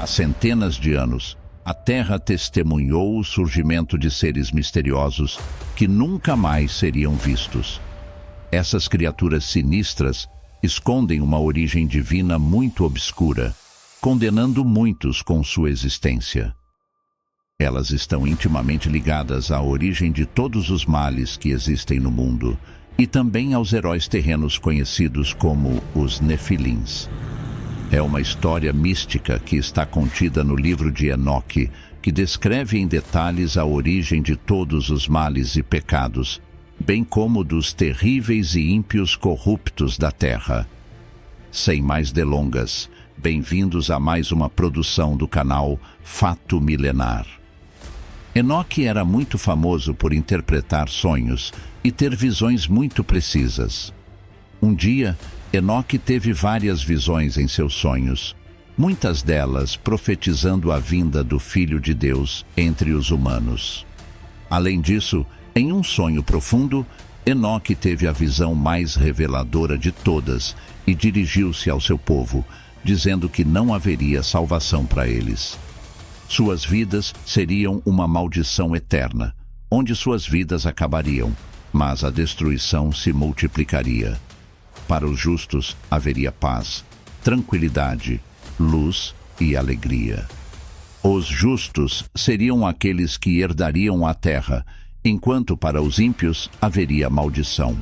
Há centenas de anos, a Terra testemunhou o surgimento de seres misteriosos que nunca mais seriam vistos. Essas criaturas sinistras escondem uma origem divina muito obscura, condenando muitos com sua existência. Elas estão intimamente ligadas à origem de todos os males que existem no mundo e também aos heróis terrenos conhecidos como os Nefilins. É uma história mística que está contida no livro de Enoque, que descreve em detalhes a origem de todos os males e pecados, bem como dos terríveis e ímpios corruptos da terra. Sem mais delongas, bem-vindos a mais uma produção do canal Fato Milenar. Enoque era muito famoso por interpretar sonhos e ter visões muito precisas. Um dia, Enoque teve várias visões em seus sonhos, muitas delas profetizando a vinda do Filho de Deus entre os humanos. Além disso, em um sonho profundo, Enoque teve a visão mais reveladora de todas e dirigiu-se ao seu povo, dizendo que não haveria salvação para eles. Suas vidas seriam uma maldição eterna, onde suas vidas acabariam, mas a destruição se multiplicaria. Para os justos haveria paz, tranquilidade, luz e alegria. Os justos seriam aqueles que herdariam a terra, enquanto para os ímpios haveria maldição.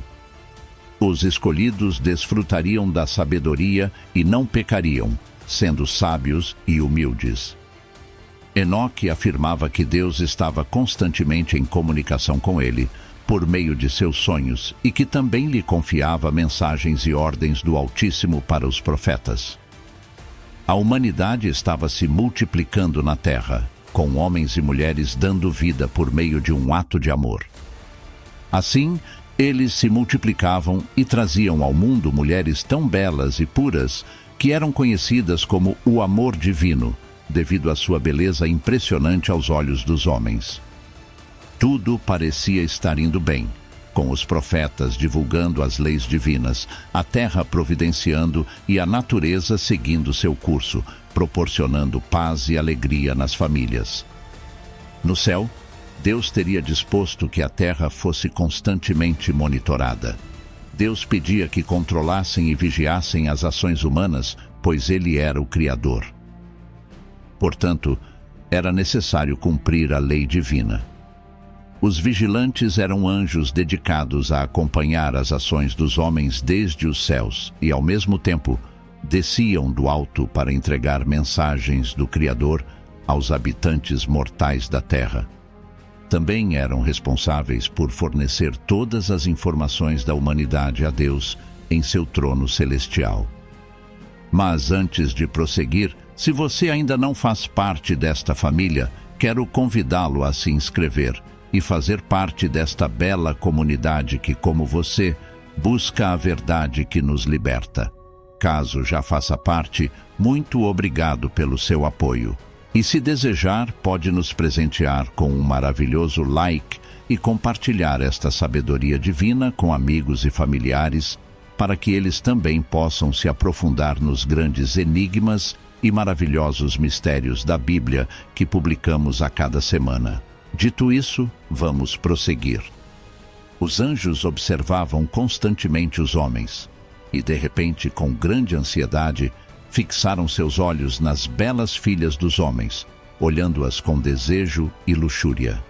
Os escolhidos desfrutariam da sabedoria e não pecariam, sendo sábios e humildes. Enoque afirmava que Deus estava constantemente em comunicação com ele, por meio de seus sonhos, e que também lhe confiava mensagens e ordens do Altíssimo para os profetas. A humanidade estava se multiplicando na terra, com homens e mulheres dando vida por meio de um ato de amor. Assim, eles se multiplicavam e traziam ao mundo mulheres tão belas e puras que eram conhecidas como o amor divino, devido à sua beleza impressionante aos olhos dos homens. Tudo parecia estar indo bem, com os profetas divulgando as leis divinas, a terra providenciando e a natureza seguindo seu curso, proporcionando paz e alegria nas famílias. No céu, Deus teria disposto que a terra fosse constantemente monitorada. Deus pedia que controlassem e vigiassem as ações humanas, pois Ele era o Criador. Portanto, era necessário cumprir a lei divina. Os vigilantes eram anjos dedicados a acompanhar as ações dos homens desde os céus e, ao mesmo tempo, desciam do alto para entregar mensagens do Criador aos habitantes mortais da terra. Também eram responsáveis por fornecer todas as informações da humanidade a Deus em seu trono celestial. Mas antes de prosseguir, se você ainda não faz parte desta família, quero convidá-lo a se inscrever e fazer parte desta bela comunidade que, como você, busca a verdade que nos liberta. Caso já faça parte, muito obrigado pelo seu apoio. E se desejar, pode nos presentear com um maravilhoso like e compartilhar esta sabedoria divina com amigos e familiares, para que eles também possam se aprofundar nos grandes enigmas e maravilhosos mistérios da Bíblia que publicamos a cada semana. Dito isso, vamos prosseguir. Os anjos observavam constantemente os homens e, de repente, com grande ansiedade, fixaram seus olhos nas belas filhas dos homens, olhando-as com desejo e luxúria.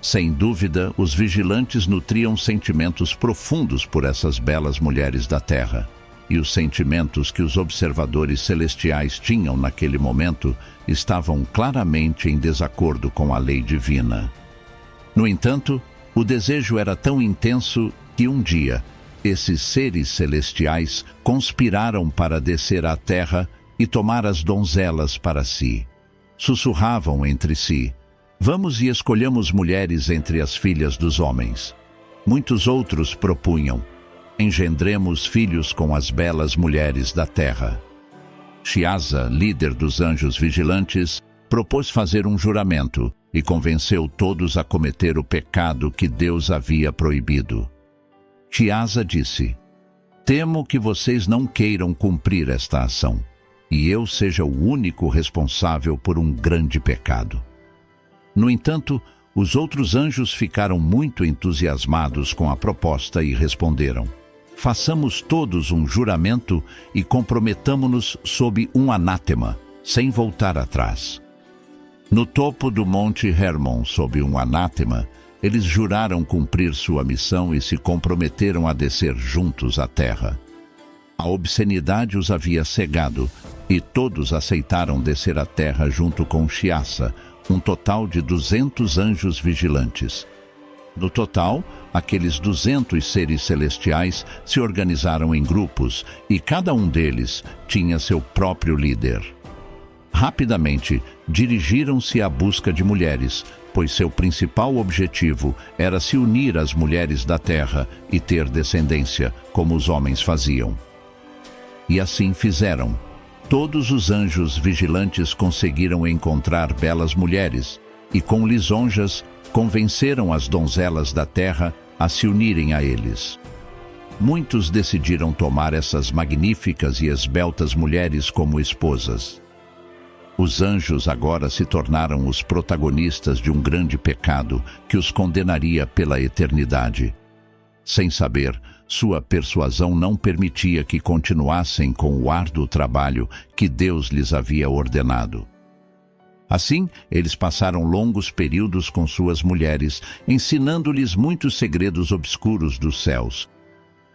Sem dúvida, os vigilantes nutriam sentimentos profundos por essas belas mulheres da terra, e os sentimentos que os observadores celestiais tinham naquele momento estavam claramente em desacordo com a lei divina. No entanto, o desejo era tão intenso que um dia, esses seres celestiais conspiraram para descer à terra e tomar as donzelas para si. Sussurravam entre si: "Vamos e escolhamos mulheres entre as filhas dos homens." Muitos outros propunham: "Engendremos filhos com as belas mulheres da terra." Shiaza, líder dos anjos vigilantes, propôs fazer um juramento e convenceu todos a cometer o pecado que Deus havia proibido. Shiaza disse: "Temo que vocês não queiram cumprir esta ação. e eu seja o único responsável por um grande pecado. No entanto, os outros anjos ficaram muito entusiasmados com a proposta e responderam: façamos todos um juramento e comprometamo-nos sob um anátema, sem voltar atrás. No topo do Monte Hermon, sob um anátema, eles juraram cumprir sua missão e se comprometeram a descer juntos à terra. A obscenidade os havia cegado, e todos aceitaram descer à terra junto com Chiassa, um total de 200 anjos vigilantes. No total, aqueles 200 seres celestiais se organizaram em grupos e cada um deles tinha seu próprio líder. Rapidamente, dirigiram-se à busca de mulheres, pois seu principal objetivo era se unir às mulheres da terra e ter descendência, como os homens faziam. E assim fizeram. Todos os anjos vigilantes conseguiram encontrar belas mulheres e, com lisonjas, convenceram as donzelas da terra a se unirem a eles. Muitos decidiram tomar essas magníficas e esbeltas mulheres como esposas. Os anjos agora se tornaram os protagonistas de um grande pecado que os condenaria pela eternidade. Sem saber, sua persuasão não permitia que continuassem com o árduo trabalho que Deus lhes havia ordenado. Assim, eles passaram longos períodos com suas mulheres, ensinando-lhes muitos segredos obscuros dos céus,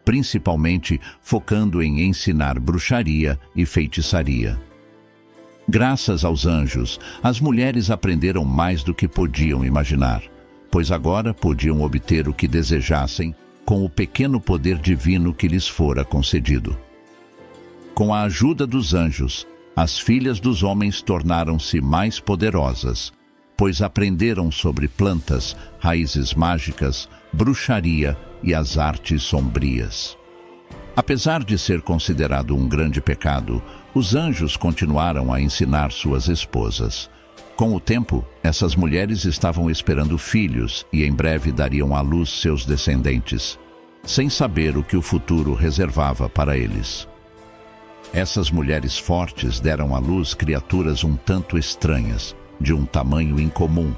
principalmente focando em ensinar bruxaria e feitiçaria. Graças aos anjos, as mulheres aprenderam mais do que podiam imaginar, pois agora podiam obter o que desejassem com o pequeno poder divino que lhes fora concedido. Com a ajuda dos anjos, as filhas dos homens tornaram-se mais poderosas, pois aprenderam sobre plantas, raízes mágicas, bruxaria e as artes sombrias. Apesar de ser considerado um grande pecado, os anjos continuaram a ensinar suas esposas. Com o tempo, essas mulheres estavam esperando filhos e em breve dariam à luz seus descendentes, sem saber o que o futuro reservava para eles. Essas mulheres fortes deram à luz criaturas um tanto estranhas, de um tamanho incomum,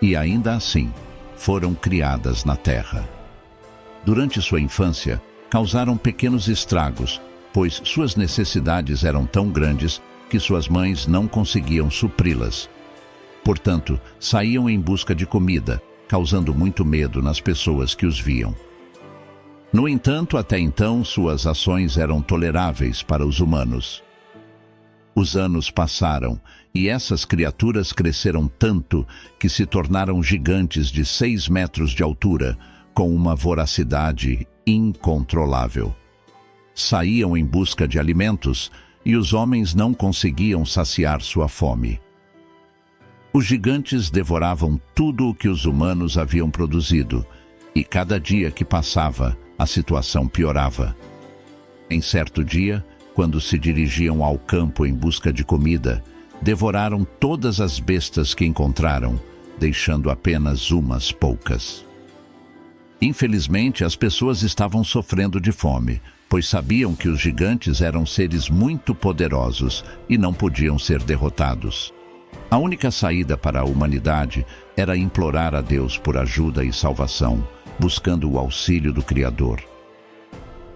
e ainda assim foram criadas na terra. Durante sua infância, causaram pequenos estragos, pois suas necessidades eram tão grandes que suas mães não conseguiam supri-las. Portanto, saíam em busca de comida, causando muito medo nas pessoas que os viam. No entanto, até então, suas ações eram toleráveis para os humanos. Os anos passaram, e essas criaturas cresceram tanto que se tornaram gigantes de 6 metros de altura, com uma voracidade incontrolável. Saíam em busca de alimentos, e os homens não conseguiam saciar sua fome. Os gigantes devoravam tudo o que os humanos haviam produzido, e cada dia que passava, a situação piorava. Em certo dia, quando se dirigiam ao campo em busca de comida, devoraram todas as bestas que encontraram, deixando apenas umas poucas. Infelizmente, as pessoas estavam sofrendo de fome, pois sabiam que os gigantes eram seres muito poderosos e não podiam ser derrotados. A única saída para a humanidade era implorar a Deus por ajuda e salvação, buscando o auxílio do Criador.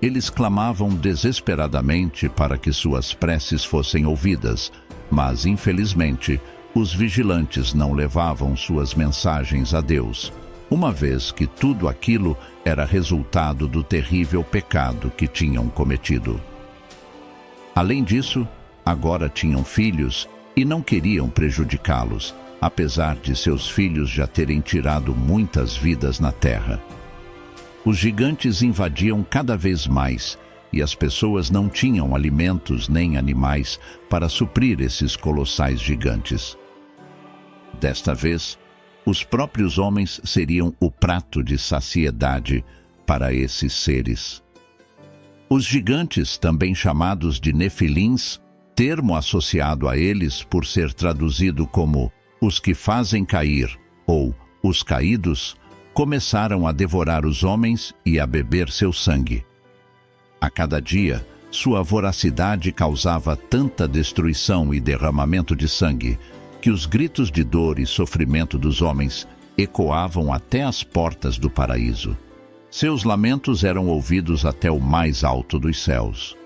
Eles clamavam desesperadamente para que suas preces fossem ouvidas, mas, infelizmente, os vigilantes não levavam suas mensagens a Deus, uma vez que tudo aquilo era resultado do terrível pecado que tinham cometido. Além disso, agora tinham filhos e não queriam prejudicá-los, apesar de seus filhos já terem tirado muitas vidas na terra. Os gigantes invadiam cada vez mais, e as pessoas não tinham alimentos nem animais para suprir esses colossais gigantes. Desta vez, os próprios homens seriam o prato de saciedade para esses seres. Os gigantes, também chamados de Nefilins, termo associado a eles por ser traduzido como os que fazem cair ou os caídos, começaram a devorar os homens e a beber seu sangue. A cada dia, Sua voracidade causava tanta destruição e derramamento de sangue que os gritos de dor e sofrimento dos homens ecoavam até as portas do paraíso. Seus lamentos eram ouvidos até o mais alto dos céus.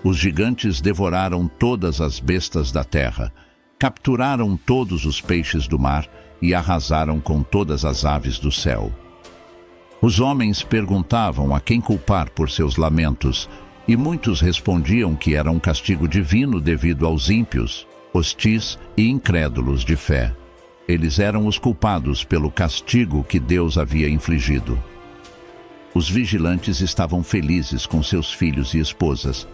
Os gigantes devoraram todas as bestas da terra, capturaram todos os peixes do mar e arrasaram com todas as aves do céu. Os homens perguntavam a quem culpar por seus lamentos, e muitos respondiam que era um castigo divino devido aos ímpios, hostis e incrédulos de fé. Eles eram os culpados pelo castigo que Deus havia infligido. Os vigilantes estavam felizes com seus filhos e esposas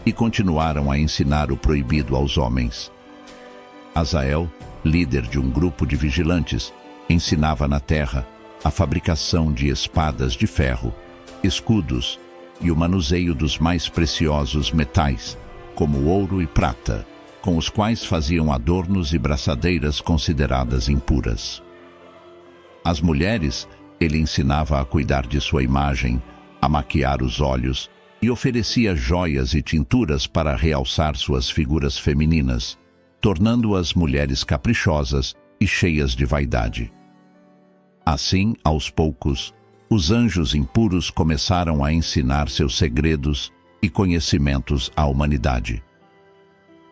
e continuaram a ensinar o proibido aos homens. Azael, líder de um grupo de vigilantes, ensinava na terra a fabricação de espadas de ferro, escudos e o manuseio dos mais preciosos metais, como ouro e prata, com os quais faziam adornos e braçadeiras consideradas impuras. As mulheres, ele ensinava a cuidar de sua imagem, a maquiar os olhos e oferecia joias e tinturas para realçar suas figuras femininas, tornando-as mulheres caprichosas e cheias de vaidade. Assim, aos poucos, os anjos impuros começaram a ensinar seus segredos e conhecimentos à humanidade.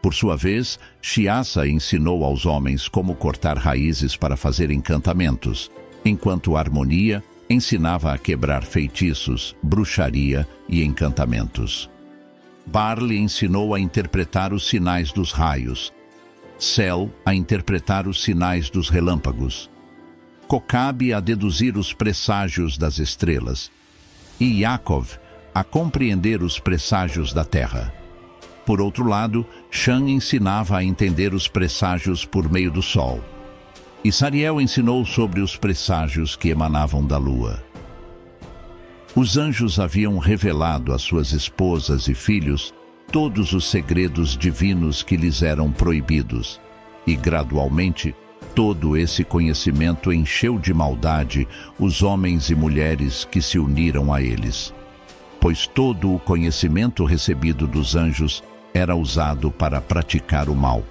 Por sua vez, Shiassa ensinou aos homens como cortar raízes para fazer encantamentos, enquanto Harmonia ensinava a quebrar feitiços, bruxaria e encantamentos. Barley ensinou a interpretar os sinais dos raios, Cel a interpretar os sinais dos relâmpagos, Cocabe a deduzir os presságios das estrelas e Yaakov a compreender os presságios da terra. Por outro lado, Shan ensinava a entender os presságios por meio do sol. E Sariel ensinou sobre os presságios que emanavam da lua. Os anjos haviam revelado às suas esposas e filhos todos os segredos divinos que lhes eram proibidos, e gradualmente todo esse conhecimento encheu de maldade os homens e mulheres que se uniram a eles, pois todo o conhecimento recebido dos anjos era usado para praticar o mal.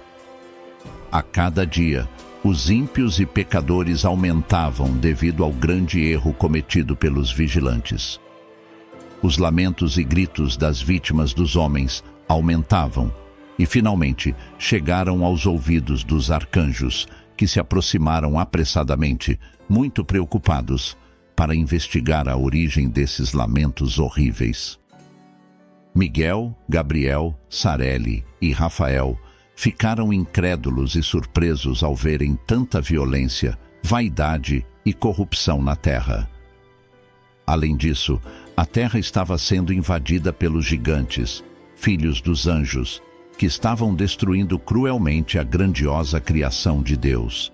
A cada dia, os ímpios e pecadores aumentavam devido ao grande erro cometido pelos vigilantes. Os lamentos e gritos das vítimas dos homens aumentavam e, finalmente, chegaram aos ouvidos dos arcanjos, que se aproximaram apressadamente, muito preocupados, para investigar a origem desses lamentos horríveis. Miguel, Gabriel, Sareli e Rafael ficaram incrédulos e surpresos ao verem tanta violência, vaidade e corrupção na terra. Além disso, a terra estava sendo invadida pelos gigantes, filhos dos anjos, que estavam destruindo cruelmente a grandiosa criação de Deus.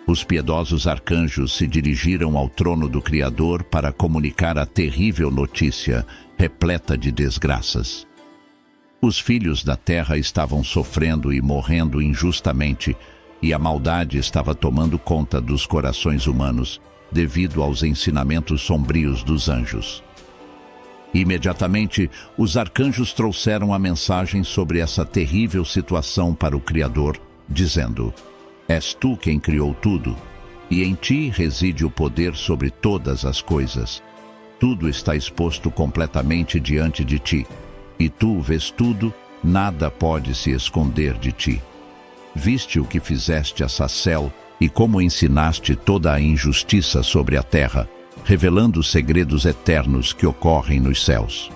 Os piedosos arcanjos se dirigiram ao trono do Criador para comunicar a terrível notícia, repleta de desgraças. Os filhos da terra estavam sofrendo e morrendo injustamente, e a maldade estava tomando conta dos corações humanos, devido aos ensinamentos sombrios dos anjos. Imediatamente, os arcanjos trouxeram a mensagem sobre essa terrível situação para o Criador, dizendo: És tu quem criou tudo, e em ti reside o poder sobre todas as coisas. Tudo está exposto completamente diante de ti, e tu vês tudo, nada pode se esconder de ti. Viste o que fizeste a Sacel e como ensinaste toda a injustiça sobre a terra, revelando os segredos eternos que ocorrem nos céus.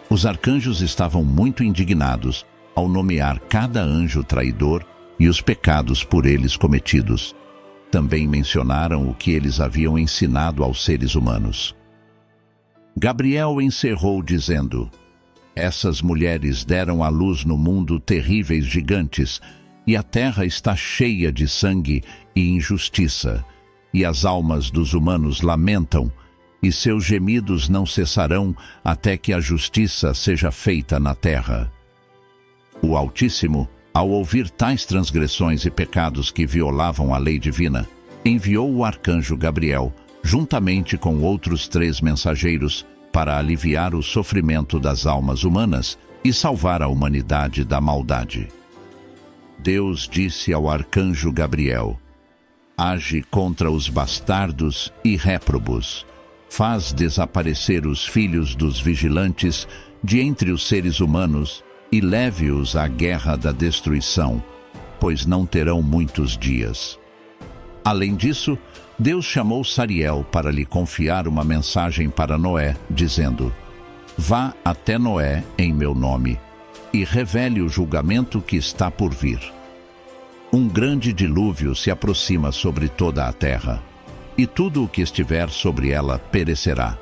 Os arcanjos estavam muito indignados ao nomear cada anjo traidor e os pecados por eles cometidos. Também mencionaram o que eles haviam ensinado aos seres humanos. Gabriel encerrou dizendo: Essas mulheres deram à luz no mundo terríveis gigantes, e a terra está cheia de sangue e injustiça, e as almas dos humanos lamentam, e seus gemidos não cessarão até que a justiça seja feita na terra. O Altíssimo, ao ouvir tais transgressões e pecados que violavam a lei divina, enviou o arcanjo Gabriel, juntamente com outros 3 mensageiros, para aliviar o sofrimento das almas humanas e salvar a humanidade da maldade. Deus disse ao arcanjo Gabriel: age contra os bastardos e réprobos, faz desaparecer os filhos dos vigilantes de entre os seres humanos e leve-os à guerra da destruição, pois não terão muitos dias. Além disso, Deus chamou Sariel para lhe confiar uma mensagem para Noé, dizendo: vá até Noé em meu nome e revele o julgamento que está por vir. Um grande dilúvio se aproxima sobre toda a terra, e tudo o que estiver sobre ela perecerá.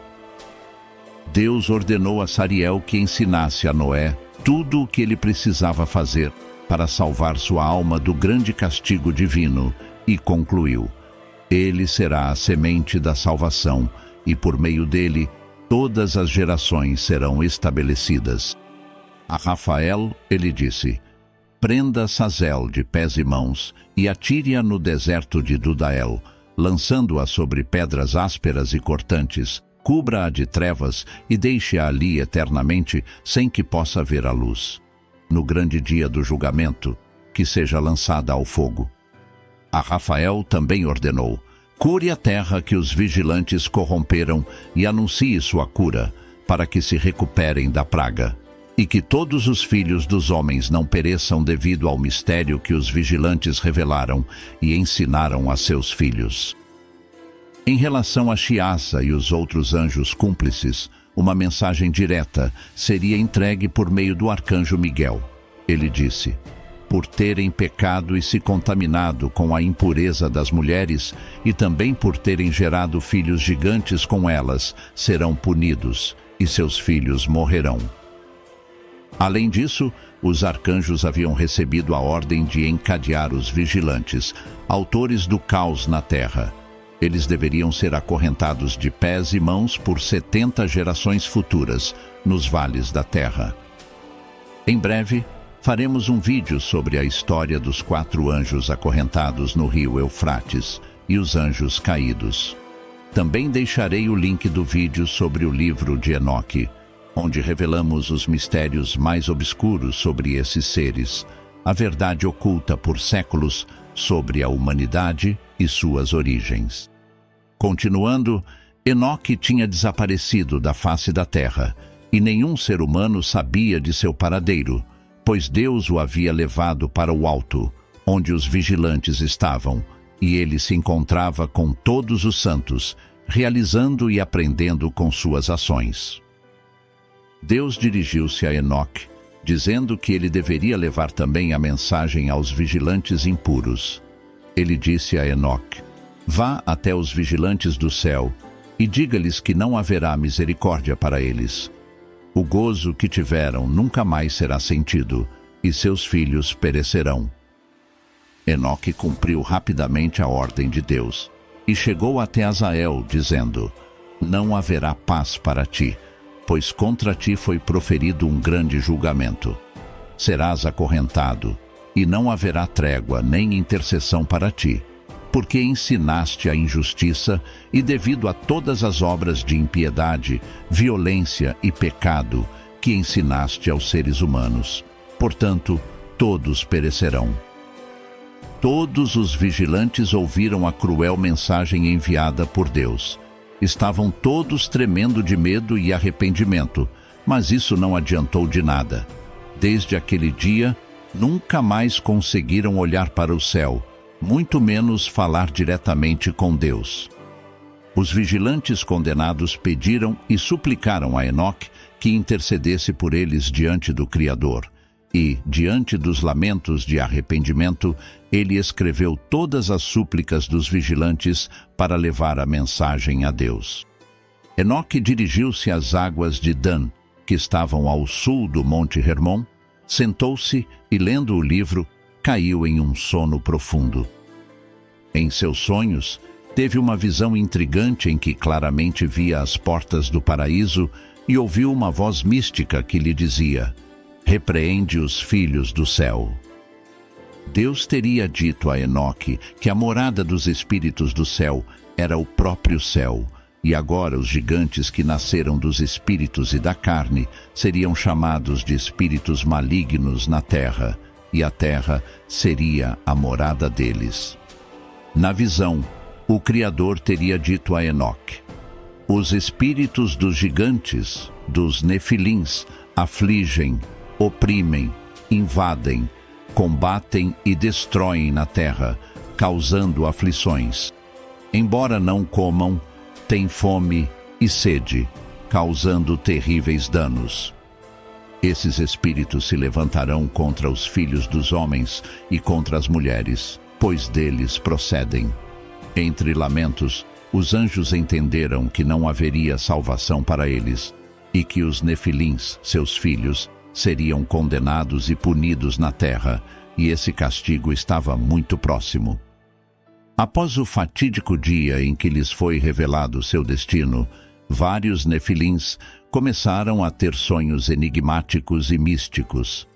Deus ordenou a Sariel que ensinasse a Noé tudo o que ele precisava fazer para salvar sua alma do grande castigo divino, e concluiu: ele será a semente da salvação, e por meio dele todas as gerações serão estabelecidas. A Rafael ele disse: prenda Sazel de pés e mãos e atire-a no deserto de Dudael, lançando-a sobre pedras ásperas e cortantes, cubra-a de trevas e deixe-a ali eternamente, sem que possa ver a luz. No grande dia do julgamento, que seja lançada ao fogo. A Rafael também ordenou: cure a terra que os vigilantes corromperam e anuncie sua cura, para que se recuperem da praga, e que todos os filhos dos homens não pereçam devido ao mistério que os vigilantes revelaram e ensinaram a seus filhos. Em relação a Chiassa e os outros anjos cúmplices, uma mensagem direta seria entregue por meio do arcanjo Miguel. Ele disse: por terem pecado e se contaminado com a impureza das mulheres, e também por terem gerado filhos gigantes com elas, serão punidos, e seus filhos morrerão. Além disso, os arcanjos haviam recebido a ordem de encadear os vigilantes, autores do caos na terra. Eles deveriam ser acorrentados de pés e mãos por 70 gerações futuras, nos vales da terra. Em breve, faremos um vídeo sobre a história dos 4 anjos acorrentados no rio Eufrates e os anjos caídos. Também deixarei o link do vídeo sobre o livro de Enoque, onde revelamos os mistérios mais obscuros sobre esses seres, a verdade oculta por séculos sobre a humanidade e suas origens. Continuando, Enoque tinha desaparecido da face da terra, e nenhum ser humano sabia de seu paradeiro, pois Deus o havia levado para o alto, onde os vigilantes estavam, e ele se encontrava com todos os santos, realizando e aprendendo com suas ações. Deus dirigiu-se a Enoque, dizendo que ele deveria levar também a mensagem aos vigilantes impuros. Ele disse a Enoque: vá até os vigilantes do céu e diga-lhes que não haverá misericórdia para eles. O gozo que tiveram nunca mais será sentido, e seus filhos perecerão. Enoque cumpriu rapidamente a ordem de Deus, e chegou até Azael, dizendo: não haverá paz para ti, pois contra ti foi proferido um grande julgamento. Serás acorrentado, e não haverá trégua nem intercessão para ti, porque ensinaste a injustiça e devido a todas as obras de impiedade, violência e pecado que ensinaste aos seres humanos. Portanto, todos perecerão. Todos os vigilantes ouviram a cruel mensagem enviada por Deus. Estavam todos tremendo de medo e arrependimento, mas isso não adiantou de nada. Desde aquele dia, nunca mais conseguiram olhar para o céu, muito menos falar diretamente com Deus. Os vigilantes condenados pediram e suplicaram a Enoque que intercedesse por eles diante do Criador. E, diante dos lamentos de arrependimento, ele escreveu todas as súplicas dos vigilantes para levar a mensagem a Deus. Enoque dirigiu-se às águas de Dan, que estavam ao sul do Monte Hermon, sentou-se e, lendo o livro, caiu em um sono profundo. Em seus sonhos, teve uma visão intrigante em que claramente via as portas do paraíso e ouviu uma voz mística que lhe dizia: repreende os filhos do céu. Deus teria dito a Enoque que a morada dos espíritos do céu era o próprio céu, E agora os gigantes que nasceram dos espíritos e da carne seriam chamados de espíritos malignos na terra, e a terra seria a morada deles. Na visão, o Criador teria dito a Enoque: os espíritos dos gigantes, dos nefilins, afligem, oprimem, invadem, combatem e destroem na terra, causando aflições. Embora não comam, têm fome e sede, causando terríveis danos. Esses espíritos se levantarão contra os filhos dos homens e contra as mulheres, pois deles procedem. Entre lamentos, os anjos entenderam que não haveria salvação para eles, e que os nefilins, seus filhos, seriam condenados e punidos na terra, e esse castigo estava muito próximo. Após o fatídico dia em que lhes foi revelado seu destino, vários nefilins começaram a ter sonhos enigmáticos e místicos.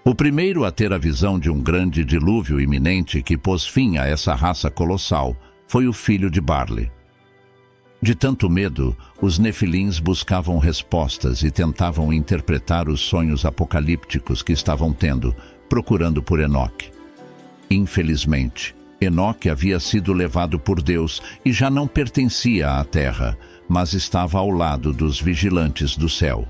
O primeiro a ter a visão de um grande dilúvio iminente que pôs fim a essa raça colossal foi o filho de Barle. De tanto medo, os nefilins buscavam respostas e tentavam interpretar os sonhos apocalípticos que estavam tendo, procurando por Enoque. Infelizmente, Enoque havia sido levado por Deus e já não pertencia à terra, mas estava ao lado dos vigilantes do céu.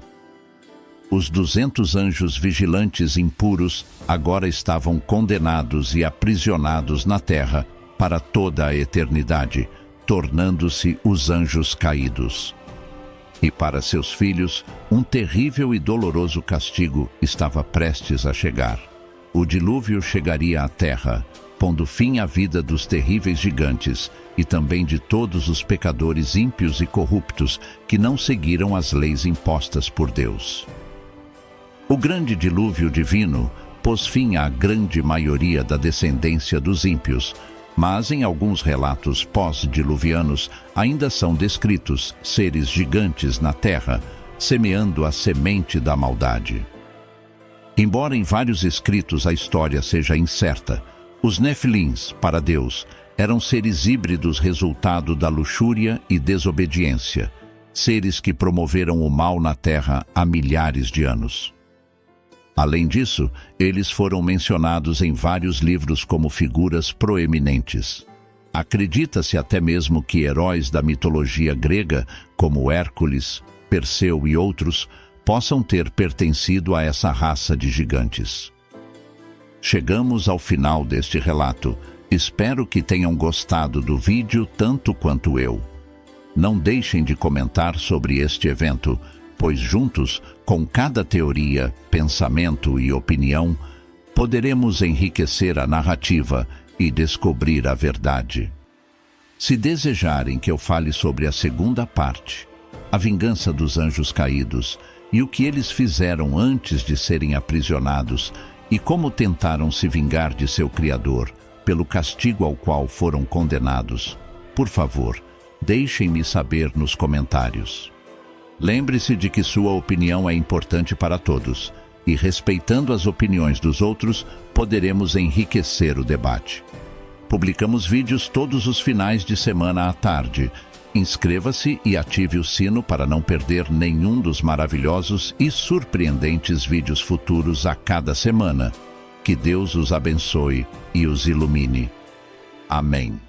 Os 200 anjos vigilantes impuros agora estavam condenados e aprisionados na terra para toda a eternidade, tornando-se os anjos caídos. E para seus filhos, um terrível e doloroso castigo estava prestes a chegar. O dilúvio chegaria à terra, pondo fim à vida dos terríveis gigantes e também de todos os pecadores ímpios e corruptos que não seguiram as leis impostas por Deus. O grande dilúvio divino pôs fim à grande maioria da descendência dos ímpios, mas em alguns relatos pós-diluvianos ainda são descritos seres gigantes na terra, semeando a semente da maldade. Embora em vários escritos a história seja incerta, os nefilins, para Deus, eram seres híbridos resultado da luxúria e desobediência, seres que promoveram o mal na terra há milhares de anos. Além disso, eles foram mencionados em vários livros como figuras proeminentes. Acredita-se até mesmo que heróis da mitologia grega, como Hércules, Perseu e outros, possam ter pertencido a essa raça de gigantes. Chegamos ao final deste relato. Espero que tenham gostado do vídeo tanto quanto eu. Não deixem de comentar sobre este evento, pois juntos, com cada teoria, pensamento e opinião, poderemos enriquecer a narrativa e descobrir a verdade. Se desejarem que eu fale sobre a segunda parte, a vingança dos anjos caídos e o que eles fizeram antes de serem aprisionados e como tentaram se vingar de seu Criador pelo castigo ao qual foram condenados, por favor, deixem-me saber nos comentários. Lembre-se de que sua opinião é importante para todos, e respeitando as opiniões dos outros, poderemos enriquecer o debate. Publicamos vídeos todos os finais de semana à tarde. Inscreva-se e ative o sino para não perder nenhum dos maravilhosos e surpreendentes vídeos futuros a cada semana. Que Deus os abençoe e os ilumine. Amém.